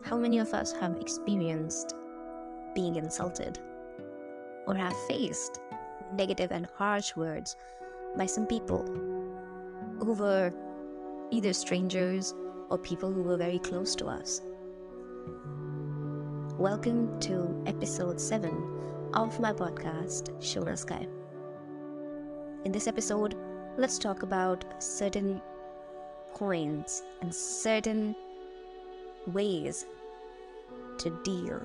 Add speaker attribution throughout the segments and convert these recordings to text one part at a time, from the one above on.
Speaker 1: How many of us have experienced being insulted or have faced negative and harsh words by some people who were either strangers or people who were very close to us? Welcome to episode 7 of my podcast, Shona Sky. In this episode, let's talk about certain points and certain ways to deal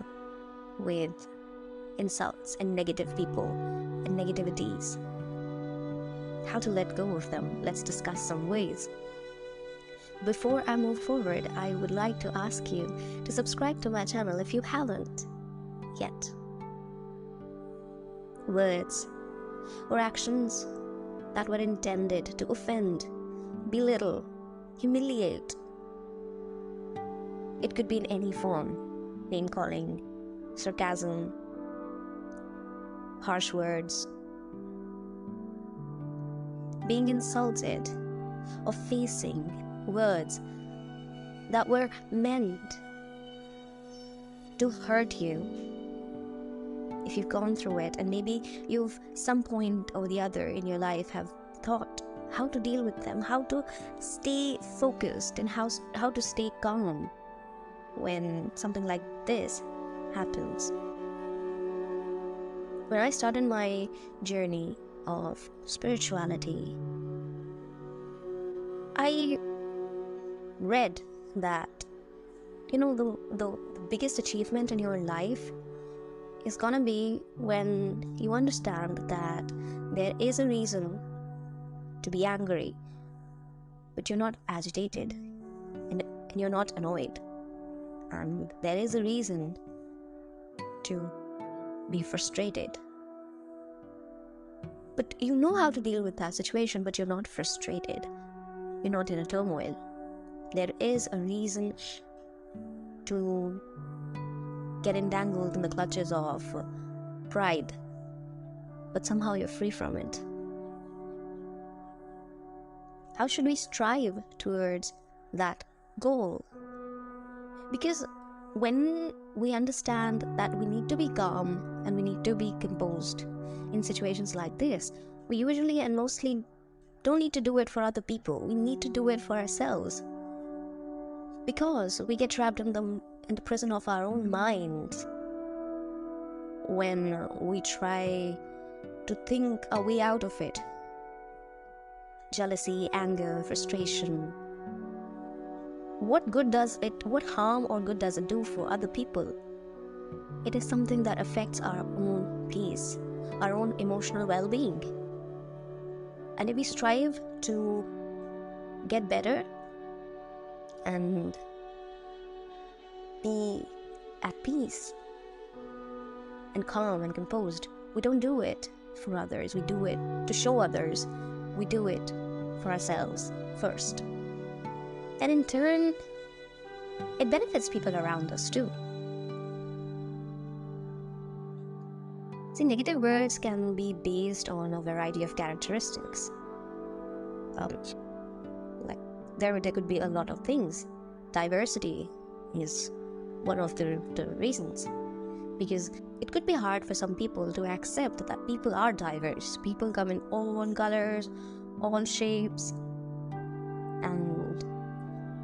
Speaker 1: with insults and negative people and negativities. How to let go of them. Let's discuss some ways. Before I move forward, I would like to ask you to subscribe to my channel if you haven't yet. Words or actions that were intended to offend, belittle, humiliate. It could be in any form: name-calling, sarcasm, harsh words. Being insulted or facing words that were meant to hurt you. If you've gone through it, and maybe you've some point or the other in your life have thought how to deal with them, how to stay focused, and how to stay calm when something like this happens. When I started my journey of spirituality, I read that the biggest achievement in your life is gonna be when you understand that there is a reason to be angry, but you're not agitated and you're not annoyed, and there is a reason to be frustrated, but you know how to deal with that situation, but you're not frustrated, you're not in a turmoil. There is a reason to get entangled in the clutches of pride, but somehow you're free from it. How should we strive towards that goal? Because when we understand that we need to be calm and we need to be composed in situations like this, we usually and mostly don't need to do it for other people. We need to do it for ourselves, because we get trapped in the prison of our own minds when we try to think a way out of it. Jealousy, anger, frustration. What harm or good does it do for other people? It is something that affects our own peace, our own emotional well-being. And if we strive to get better and be at peace and calm and composed, we don't do it for others. We do it to show others. We do it for ourselves first. And in turn, it benefits people around us too. See, negative words can be based on a variety of characteristics. There could be a lot of things. Diversity is one of the reasons, because it could be hard for some people to accept that people are diverse. People come in all colors, all shapes, and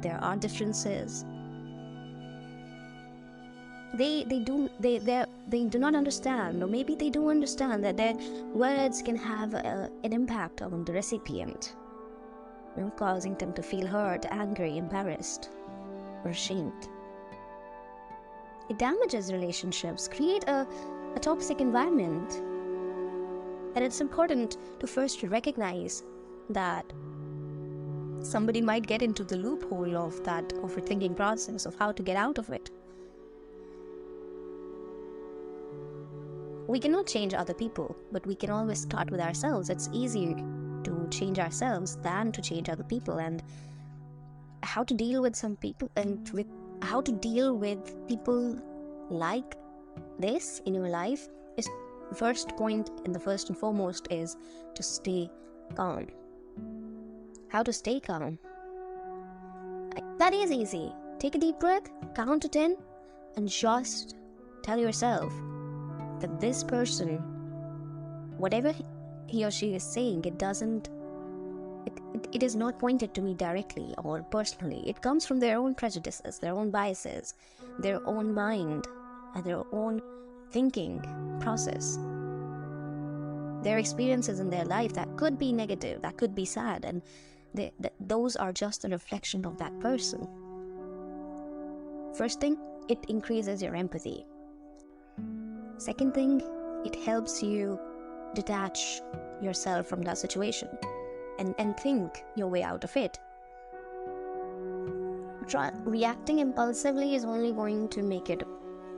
Speaker 1: there are differences. They do not understand, or maybe they do understand, that their words can have an impact on the recipient, causing them to feel hurt, angry, embarrassed, or ashamed. It damages relationships, create a toxic environment. And it's important to first recognize that somebody might get into the loophole of that overthinking process of how to get out of it. We cannot change other people, but we can always start with ourselves. It's easier to change ourselves than to change other people. And how to deal with some people, and with how to deal with people like this in your life, is first point, and the first and foremost is to stay calm. How to stay calm? That is easy. Take a deep breath, count to 10, and just tell yourself that this person, whatever he or she is saying, it is not pointed to me directly or personally. It comes from their own prejudices, their own biases, their own mind, and their own thinking process. Their experiences in their life that could be negative, that could be sad, and those are just a reflection of that person. First thing, it increases your empathy. Second thing, it helps you detach yourself from that situation and think your way out of it. Reacting impulsively is only going to make it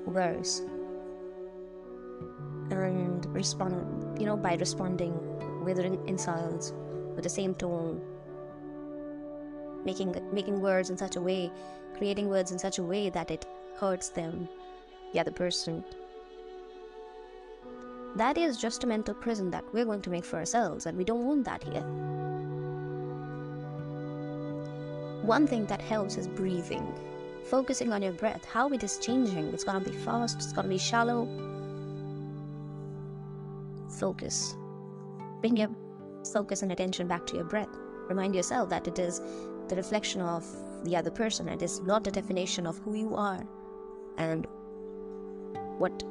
Speaker 1: worse. And by responding with insults, with the same tone, making words in such a way, creating words in such a way that it hurts them, the other person. That is just a mental prison that we're going to make for ourselves, and we don't want that here. One thing that helps is breathing, focusing on your breath, how it is changing. It's going to be fast, it's going to be shallow. Focus. Bring your focus and attention back to your breath. Remind yourself that it is the reflection of the other person. It is not a definition of who you are and what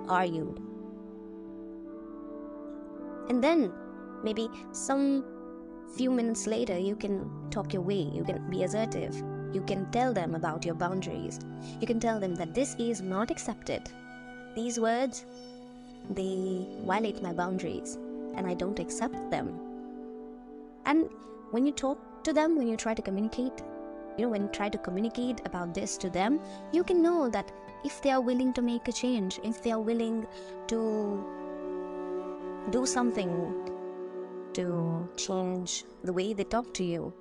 Speaker 1: are you. And then maybe some few minutes later, you can talk your way, you can be assertive, you can tell them about your boundaries, you can tell them that this is not accepted. These words, they violate my boundaries and I don't accept them. And when you talk to them, when you try to communicate, when you try to communicate about this to them, you can know that if they are willing to make a change, if they are willing to do something to change the way they talk to you,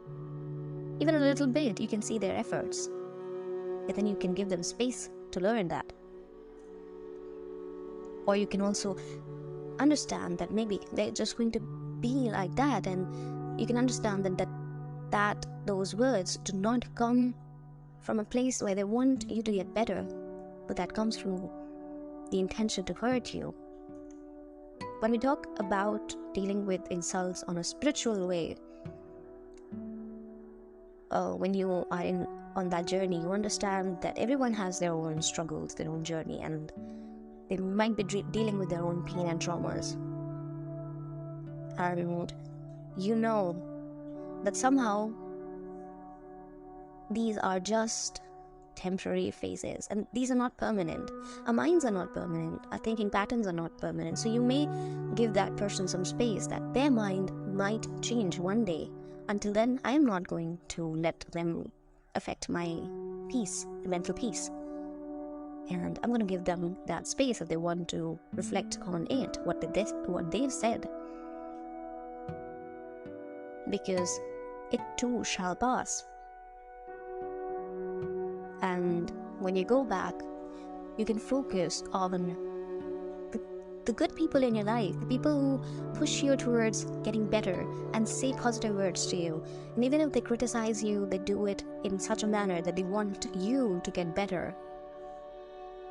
Speaker 1: even a little bit, you can see their efforts. And then you can give them space to learn that. Or you can also understand that maybe they're just going to be like that, and you can understand that those words do not come from a place where they want you to get better, but that comes from the intention to hurt you. When we talk about dealing with insults on a spiritual way, when you are on that journey, you understand that everyone has their own struggles, their own journey, and they might be dealing with their own pain and traumas. And you know that somehow these are just temporary phases, and these are not permanent. Our minds are not permanent, our thinking patterns are not permanent. So you may give that person some space that their mind might change one day. Until then, I am not going to let them affect my peace, mental peace. And I'm going to give them that space if they want to reflect on it, what they've said. Because it too shall pass. And when you go back, you can focus on the good people in your life, the people who push you towards getting better and say positive words to you. And even if they criticize you, they do it in such a manner that they want you to get better.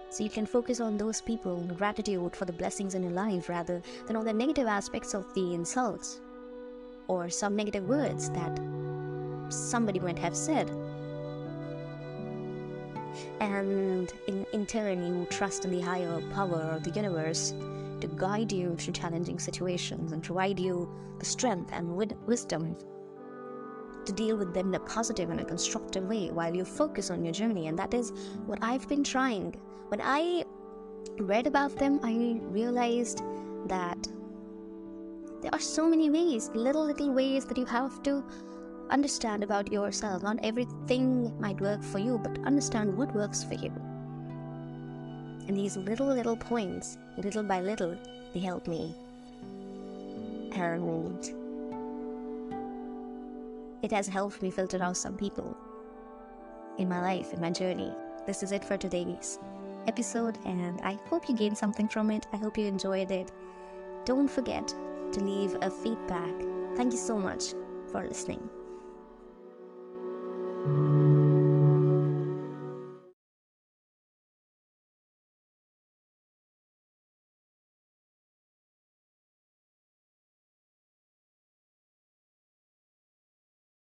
Speaker 1: So you can focus on those people, gratitude for the blessings in your life, rather than on the negative aspects of the insults or some negative words that somebody might have said. And in turn, you trust in the higher power of the universe to guide you through challenging situations and provide you the strength and wisdom to deal with them in a positive and a constructive way while you focus on your journey. And that is what I've been trying. When I read about them, I realized that there are so many ways, little ways that you have to understand about yourself. Not everything might work for you, but understand what works for you. And these little points, little by little, they help me. And it has helped me filter out some people in my life, in my journey. This is it for today's episode, and I hope you gained something from it. I hope you enjoyed it. Don't forget to leave a feedback. Thank you so much for listening.